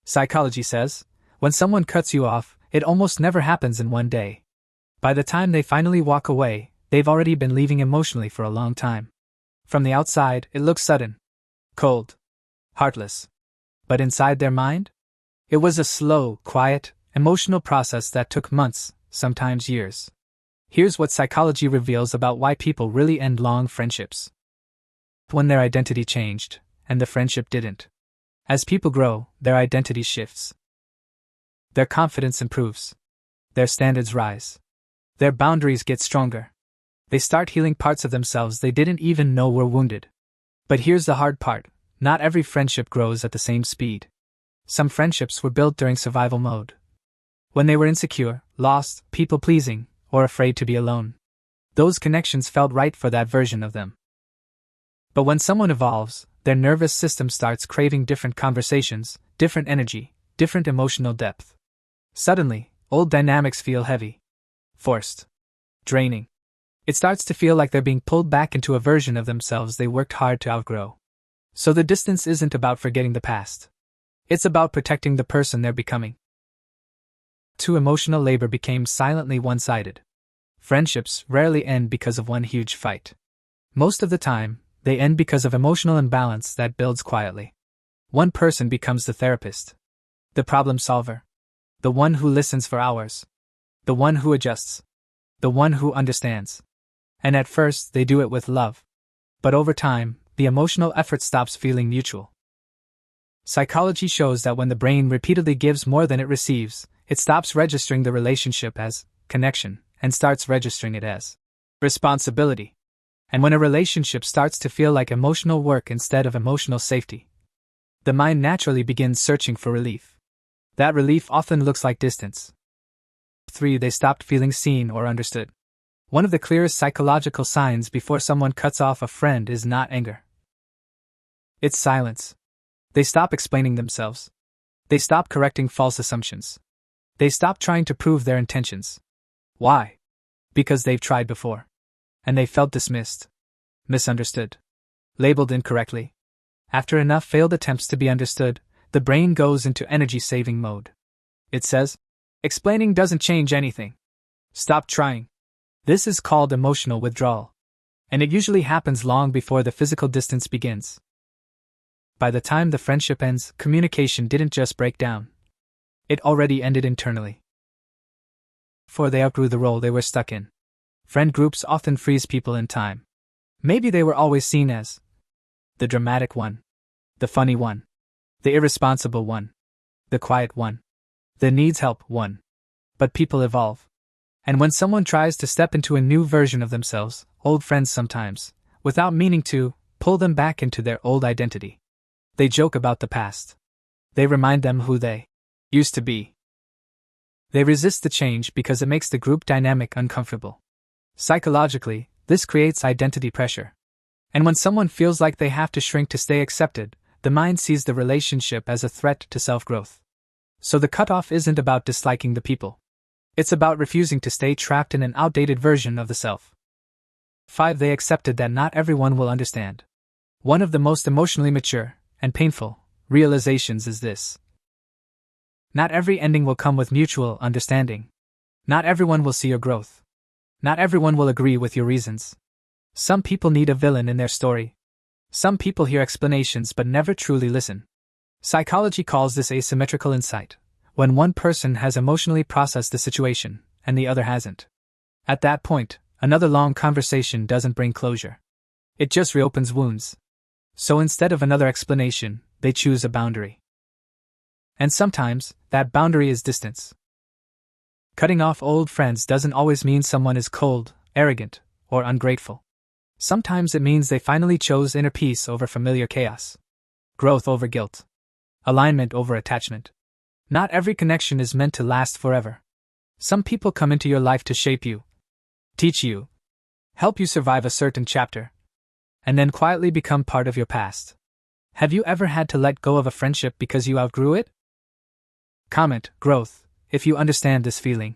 Psychology says, when someone cuts you off, it almost never happens in one day. By the time they finally walk away, they've already been leaving emotionally for a long time. From the outside, it looks sudden, cold, heartless. But inside their mind? It was a slow, quiet, emotional process that took months, sometimes years. Here's what psychology reveals about why people really end long friendships. When their identity changed, and the friendship didn't. As people grow, their identity shifts. Their confidence improves. Their standards rise. Their boundaries get stronger. They start healing parts of themselves they didn't even know were wounded. But here's the hard part. Not every friendship grows at the same speed. Some friendships were built during survival mode. When they were insecure, lost, people-pleasing, or afraid to be alone. Those connections felt right for that version of them. But when someone evolves, their nervous system starts craving different conversations, different energy, different emotional depth. Suddenly, old dynamics feel heavy, forced, draining. It starts to feel like they're being pulled back into a version of themselves they worked hard to outgrow. So the distance isn't about forgetting the past. It's about protecting the person they're becoming. 2. Emotional labor became silently one-sided. Friendships rarely end because of one huge fight. Most of the time, they end because of emotional imbalance that builds quietly. One person becomes the therapist, the problem solver, the one who listens for hours, the one who adjusts, the one who understands. And at first, they do it with love. But over time, the emotional effort stops feeling mutual. Psychology shows that when the brain repeatedly gives more than it receives, it stops registering the relationship as connection and starts registering it as responsibility. And when a relationship starts to feel like emotional work instead of emotional safety, the mind naturally begins searching for relief. That relief often looks like distance. 3. They stopped feeling seen or understood. One of the clearest psychological signs before someone cuts off a friend is not anger. It's silence. They stop explaining themselves. They stop correcting false assumptions. They stop trying to prove their intentions. Why? Because they've tried before. And they felt dismissed, misunderstood, labeled incorrectly. After enough failed attempts to be understood, the brain goes into energy-saving mode. It says, explaining doesn't change anything. Stop trying. This is called emotional withdrawal. And it usually happens long before the physical distance begins. By the time the friendship ends, communication didn't just break down. It already ended internally. 4. They outgrew the role they were stuck in. Friend groups often freeze people in time. Maybe they were always seen as the dramatic one, the funny one, the irresponsible one, the quiet one, the needs help one. But people evolve. And when someone tries to step into a new version of themselves, old friends sometimes, without meaning to, pull them back into their old identity. They joke about the past. They remind them who they used to be. They resist the change because it makes the group dynamic uncomfortable. Psychologically, this creates identity pressure. And when someone feels like they have to shrink to stay accepted, the mind sees the relationship as a threat to self-growth. So the cutoff isn't about disliking the people. It's about refusing to stay trapped in an outdated version of the self. 5. They accepted that not everyone will understand. One of the most emotionally mature and painful realizations is this. Not every ending will come with mutual understanding. Not everyone will see your growth. Not everyone will agree with your reasons. Some people need a villain in their story. Some people hear explanations but never truly listen. Psychology calls this asymmetrical insight, when one person has emotionally processed the situation, and the other hasn't. At that point, another long conversation doesn't bring closure. It just reopens wounds. So instead of another explanation, they choose a boundary. And sometimes, that boundary is distance. Cutting off old friends doesn't always mean someone is cold, arrogant, or ungrateful. Sometimes it means they finally chose inner peace over familiar chaos. Growth over guilt. Alignment over attachment. Not every connection is meant to last forever. Some people come into your life to shape you, teach you, help you survive a certain chapter, and then quietly become part of your past. Have you ever had to let go of a friendship because you outgrew it? Comment, growth, if you understand this feeling.